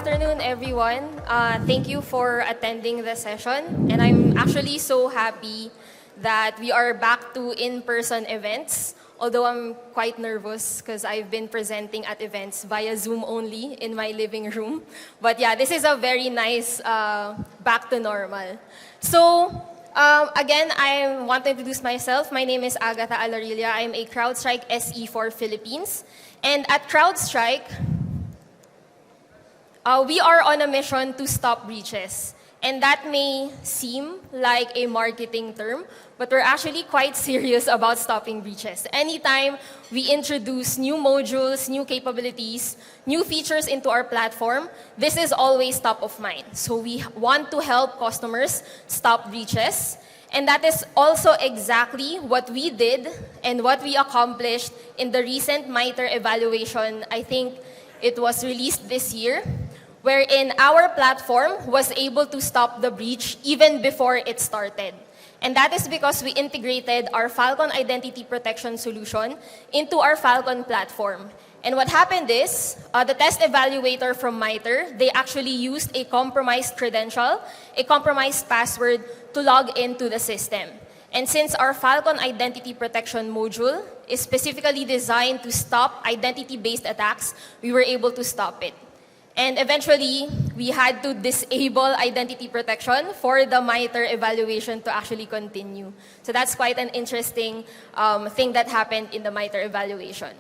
afternoon, everyone. Thank you for attending the session. And I'm actually so happy that we are back to in-person events. Although I'm quite nervous because I've been presenting at events via Zoom only in my living room. But yeah, this is a very nice back to normal. So again, I want to introduce myself. My name is Agatha Alarilla. I'm a CrowdStrike SE for Philippines. And at CrowdStrike, we are on a mission to stop breaches. And that may seem like a marketing term, but we're actually quite serious about stopping breaches. Anytime we introduce new modules, new capabilities, new features into our platform, this is always top of mind. So we want to help customers stop breaches. And that is also exactly what we did and what we accomplished in the recent MITRE evaluation. I think it was released this year, wherein our platform was able to stop the breach even before it started. And that is because we integrated our Falcon identity protection solution into our Falcon platform. And what happened is, the test evaluator from MITRE, they actually used a compromised credential, a compromised password to log into the system. And since our Falcon identity protection module is specifically designed to stop identity-based attacks, we were able to stop it. And eventually, we had to disable identity protection for the MITRE evaluation to actually continue. So that's quite an interesting thing that happened in the MITRE evaluation.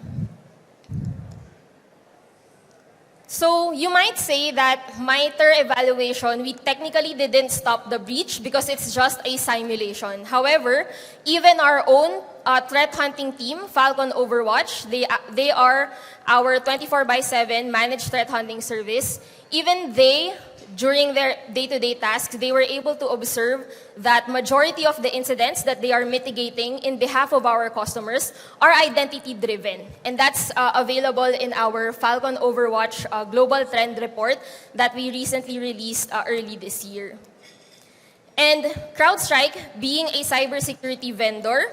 So you might say that MITRE evaluation, we technically didn't stop the breach because it's just a simulation. However, even our own threat hunting team, Falcon Overwatch, they are our 24/7 managed threat hunting service. Even they, during their day-to-day tasks, they were able to observe that majority of the incidents that they are mitigating in behalf of our customers are identity-driven. And that's available in our Falcon Overwatch Global Trend Report that we recently released early this year. And CrowdStrike, being a cybersecurity vendor,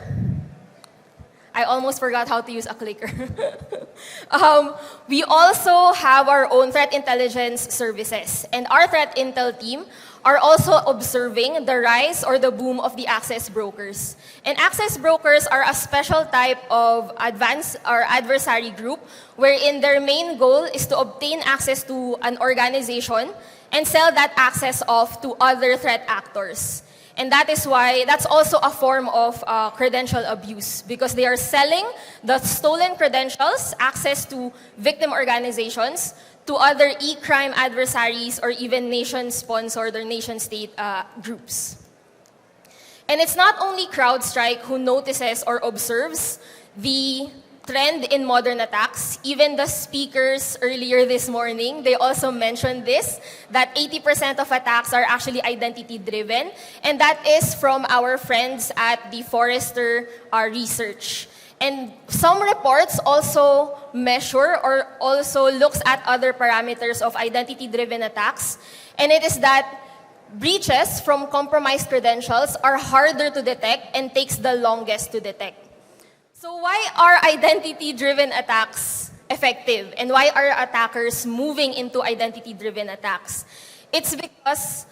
I almost forgot how to use a clicker. We also have our own threat intelligence services. And our threat intel team are also observing the rise or the boom of the access brokers. And access brokers are a special type of adversary group wherein their main goal is to obtain access to an organization and sell that access off to other threat actors. And that is why that's also a form of credential abuse because they are selling the stolen credentials, access to victim organizations, to other e-crime adversaries or even nation-sponsored or nation-state groups. And it's not only CrowdStrike who notices or observes the trend in modern attacks. Even the speakers earlier this morning, they also mentioned this, that 80% of attacks are actually identity-driven. And that is from our friends at the Forrester research. And some reports also measure or also looks at other parameters of identity-driven attacks. And it is that breaches from compromised credentials are harder to detect and takes the longest to detect. So why are identity-driven attacks effective? And why are attackers moving into identity-driven attacks? It's because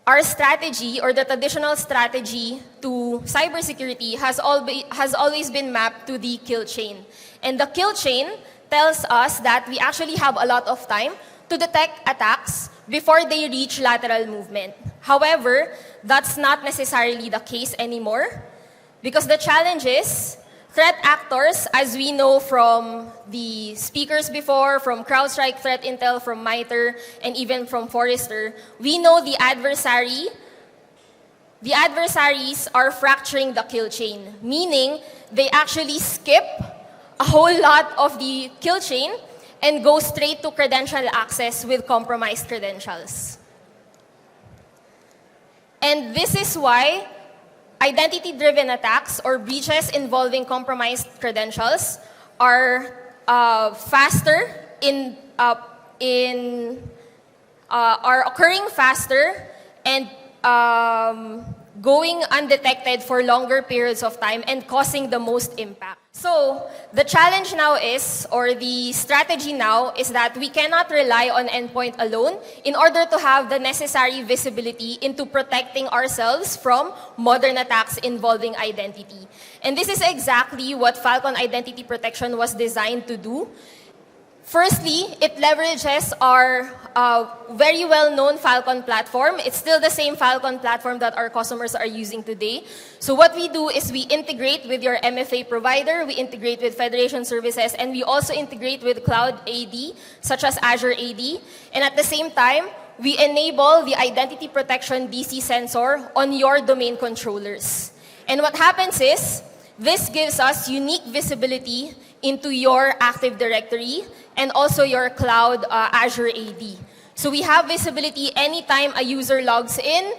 our strategy or the traditional strategy to cybersecurity has always been mapped to the kill chain. And the kill chain tells us that we actually have a lot of time to detect attacks before they reach lateral movement. However, that's not necessarily the case anymore because the challenge is threat actors, as we know from the speakers before, from CrowdStrike, Threat Intel, from MITRE, and even from Forrester, we know the adversaries are fracturing the kill chain, meaning they actually skip a whole lot of the kill chain and go straight to credential access with compromised credentials. And this is why identity-driven attacks or breaches involving compromised credentials are faster are occurring faster and going undetected for longer periods of time and causing the most impact. So the challenge now is, or the strategy now, is that we cannot rely on endpoint alone in order to have the necessary visibility into protecting ourselves from modern attacks involving identity. And this is exactly what Falcon Identity Protection was designed to do. Firstly, it leverages our very well-known Falcon platform. It's still the same Falcon platform that our customers are using today. So what we do is we integrate with your MFA provider, we integrate with Federation services, and we also integrate with Cloud AD, such as Azure AD. And at the same time, we enable the identity protection DC sensor on your domain controllers. And what happens is, this gives us unique visibility into your Active Directory and also your Cloud Azure AD. So we have visibility anytime a user logs in,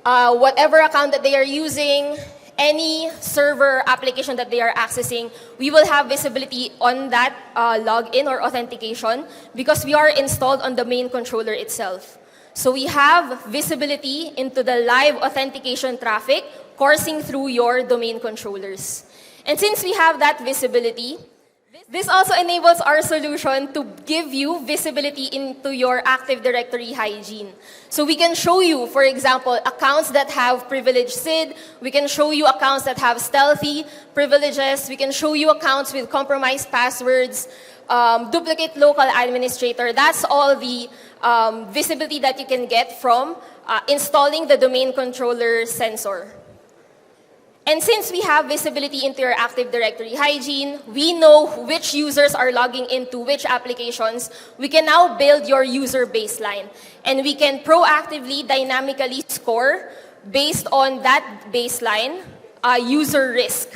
whatever account that they are using, any server application that they are accessing, we will have visibility on that login or authentication because we are installed on the main controller itself. So we have visibility into the live authentication traffic coursing through your domain controllers. And since we have that visibility, this also enables our solution to give you visibility into your Active Directory hygiene. So we can show you, for example, accounts that have privileged SID. We can show you accounts that have stealthy privileges. We can show you accounts with compromised passwords, duplicate local administrator. That's all the visibility that you can get from installing the domain controller sensor. And since we have visibility into your Active Directory hygiene, we know which users are logging into which applications. We can now build your user baseline. And we can proactively, dynamically score based on that baseline user risk.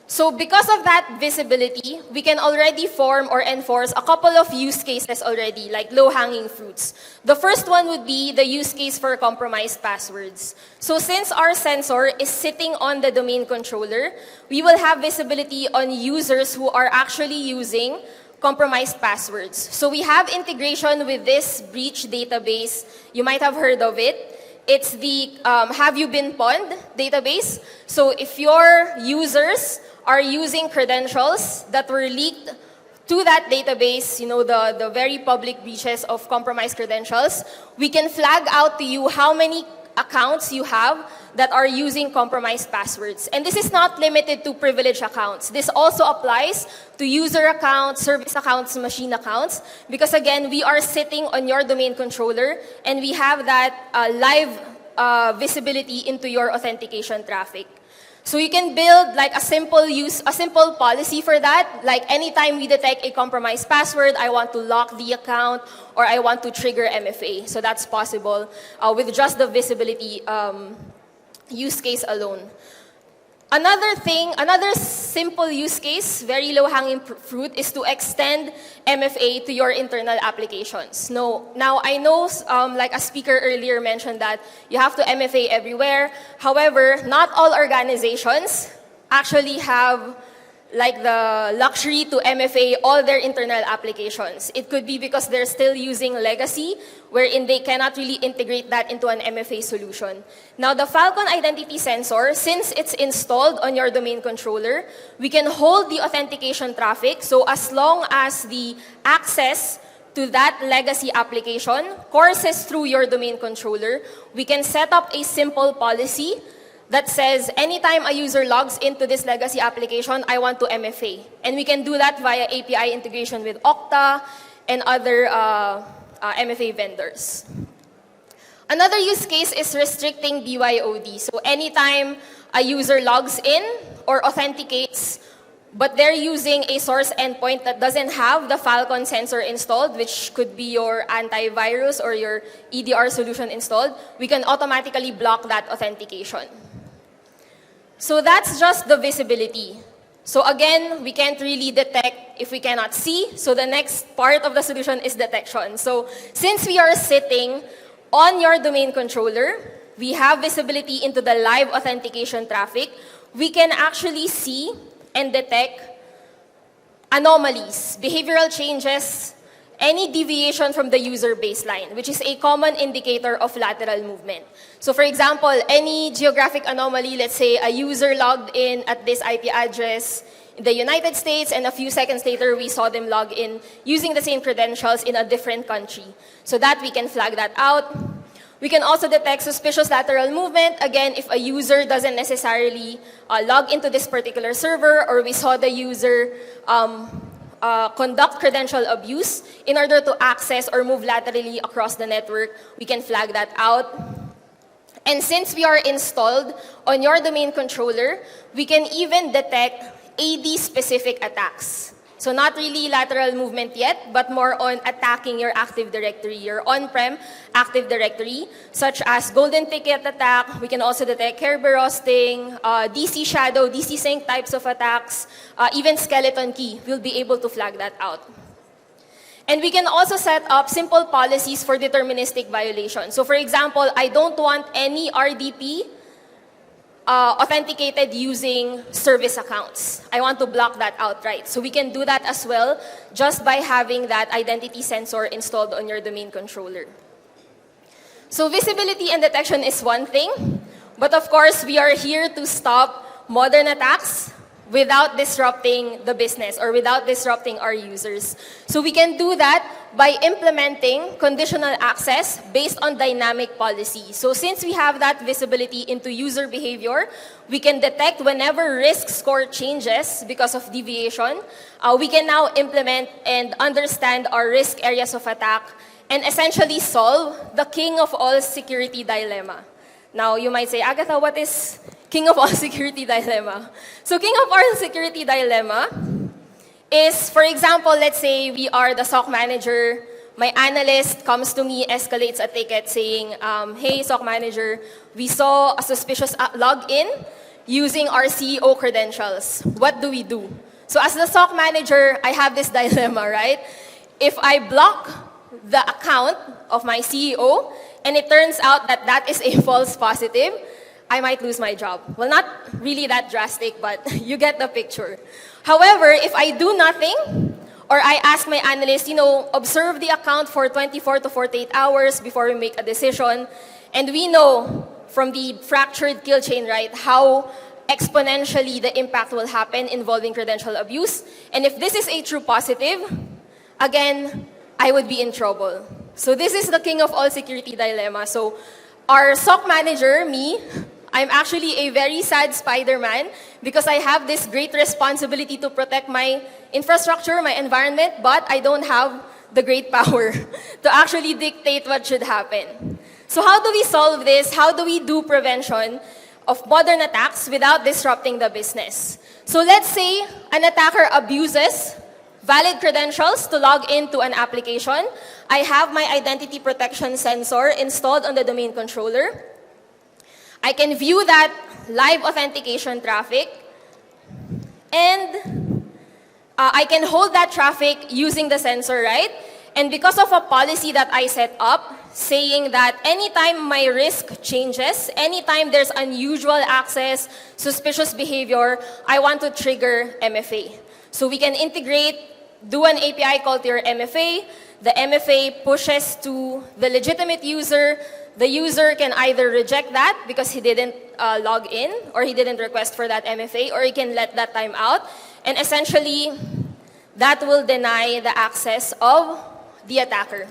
So because of that visibility, we can already form or enforce a couple of use cases already, like low-hanging fruits. The first one would be the use case for compromised passwords. So since our sensor is sitting on the domain controller, we will have visibility on users who are actually using compromised passwords. So we have integration with this breach database. You might have heard of it. It's the Have You Been Pwned database. So if your users are using credentials that were leaked to that database, you know, the very public breaches of compromised credentials, we can flag out to you how many accounts you have that are using compromised passwords. And this is not limited to privileged accounts. This also applies to user accounts, service accounts, machine accounts, because again, we are sitting on your domain controller and we have that live visibility into your authentication traffic. So you can build like a simple policy for that. Like anytime we detect a compromised password, I want to lock the account or I want to trigger MFA. So that's possible with just the visibility use case alone. Another simple use case, very low-hanging fruit, is to extend MFA to your internal applications. Now I know, like a speaker earlier mentioned that you have to MFA everywhere. However, not all organizations actually have like the luxury to MFA all their internal applications. It could be because they're still using legacy, wherein they cannot really integrate that into an MFA solution. Now, the Falcon Identity Sensor, since it's installed on your domain controller, we can hold the authentication traffic. So as long as the access to that legacy application courses through your domain controller, we can set up a simple policy that says, anytime a user logs into this legacy application, I want to MFA. And we can do that via API integration with Okta and other MFA vendors. Another use case is restricting BYOD. So anytime a user logs in or authenticates, but they're using a source endpoint that doesn't have the Falcon sensor installed, which could be your antivirus or your EDR solution installed, we can automatically block that authentication. So that's just the visibility. So again, we can't really detect if we cannot see. So the next part of the solution is detection. So since we are sitting on your domain controller, we have visibility into the live authentication traffic. We can actually see and detect anomalies, behavioral changes, any deviation from the user baseline, which is a common indicator of lateral movement. So for example, any geographic anomaly, let's say a user logged in at this IP address in the United States, and a few seconds later we saw them log in using the same credentials in a different country. So that we can flag that out. We can also detect suspicious lateral movement, again, if a user doesn't necessarily log into this particular server, or we saw the user conduct credential abuse in order to access or move laterally across the network. We can flag that out. And since we are installed on your domain controller, we can even detect AD-specific attacks. So not really lateral movement yet, but more on attacking your Active Directory, your on-prem Active Directory, such as golden ticket attack. We can also detect Kerberosting, DC shadow, DC sync types of attacks, even skeleton key. We'll be able to flag that out. And we can also set up simple policies for deterministic violations. So for example, I don't want any RDP authenticated using service accounts. I want to block that outright. So we can do that as well just by having that identity sensor installed on your domain controller. So visibility and detection is one thing, but of course we are here to stop modern attacks without disrupting the business or without disrupting our users. So we can do that by implementing conditional access based on dynamic policy. So since we have that visibility into user behavior, we can detect whenever risk score changes because of deviation. We can now implement and understand our risk areas of attack and essentially solve the king of all security dilemma. Now, you might say, Agatha, what is king of all security dilemma? So king of all security dilemma is, for example, let's say we are the SOC manager. My analyst comes to me, escalates a ticket saying, hey, SOC manager, we saw a suspicious login using our CEO credentials. What do we do? So as the SOC manager, I have this dilemma, right? If I block the account of my CEO, and it turns out that that is a false positive, I might lose my job. Well, not really that drastic, but you get the picture. However, if I do nothing, or I ask my analyst, observe the account for 24 to 48 hours before we make a decision, and we know from the fractured kill chain, right, how exponentially the impact will happen involving credential abuse. And if this is a true positive, again, I would be in trouble. So this is the king of all security dilemma. So our SOC manager, me, I'm actually a very sad Spider-Man because I have this great responsibility to protect my infrastructure, my environment, but I don't have the great power to actually dictate what should happen. So how do we solve this? How do we do prevention of modern attacks without disrupting the business? So let's say an attacker abuses valid credentials to log into an application. I have my identity protection sensor installed on the domain controller. I can view that live authentication traffic, and I can hold that traffic using the sensor, right? And because of a policy that I set up, saying that anytime my risk changes, anytime there's unusual access, suspicious behavior, I want to trigger MFA. So we can integrate, do an API call to your MFA. The MFA pushes to the legitimate user. The user can either reject that because he didn't log in or he didn't request for that MFA, or he can let that time out. And essentially, that will deny the access of the attacker.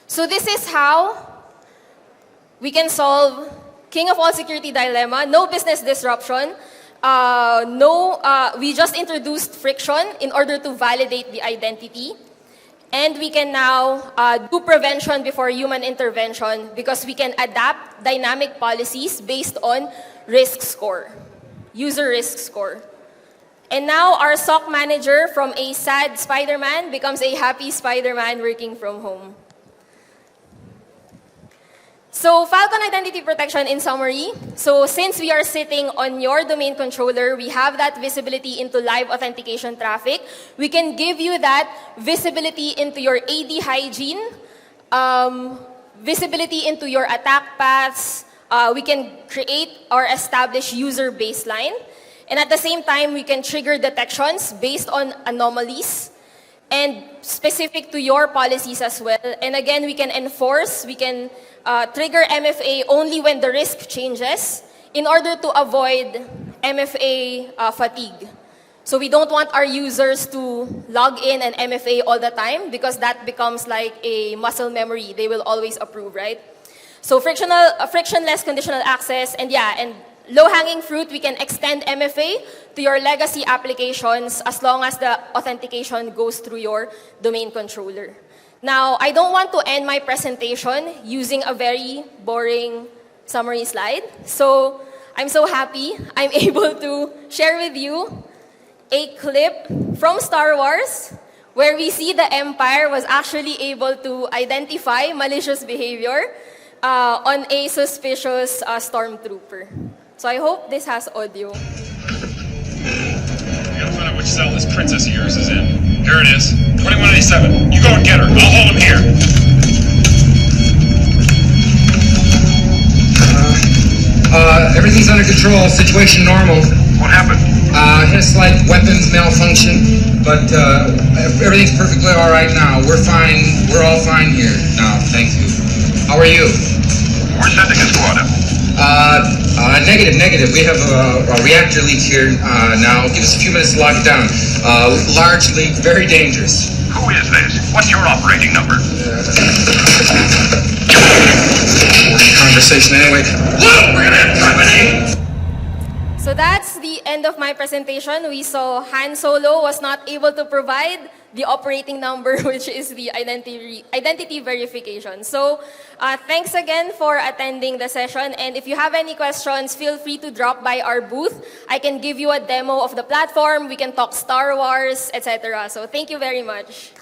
So this is how we can solve king of all security dilemma, no business disruption. We just introduced friction in order to validate the identity. And we can now do prevention before human intervention because we can adapt dynamic policies based on risk score, user risk score. And now our SOC manager from a sad Spider-Man becomes a happy Spider-Man working from home. So Falcon Identity Protection in summary. So since we are sitting on your domain controller, we have that visibility into live authentication traffic. We can give you that visibility into your AD hygiene, visibility into your attack paths. We can create or establish user baseline. And at the same time, we can trigger detections based on anomalies. and specific to your policies as well. And again, we can enforce, we can trigger MFA only when the risk changes in order to avoid MFA fatigue. So we don't want our users to log in and MFA all the time because that becomes like a muscle memory. They will always approve, right? So frictionless conditional access, and low-hanging fruit, we can extend MFA to your legacy applications as long as the authentication goes through your domain controller. Now, I don't want to end my presentation using a very boring summary slide. So I'm so happy I'm able to share with you a clip from Star Wars where we see the Empire was actually able to identify malicious behavior on a suspicious stormtrooper. So I hope this has audio. I gotta find out which cell this princess of yours is in. Here it is, 2187. You go and get her. I'll hold him here. Everything's under control. Situation normal. What happened? Hit a slight weapons malfunction, but everything's perfectly all right now. We're fine. We're all fine here now. Thank you. How are you? We're sending a squad up. Negative. We have a reactor leak here now. Give us a few minutes to lock it down. Large leak, very dangerous. Who is this? What's your operating number? Conversation anyway. Look, we're gonna have company. So that's the end of my presentation. We saw Han Solo was not able to provide the operating number, which is the identity verification. So thanks again for attending the session. And if you have any questions, feel free to drop by our booth. I can give you a demo of the platform. We can talk Star Wars, etc. So thank you very much.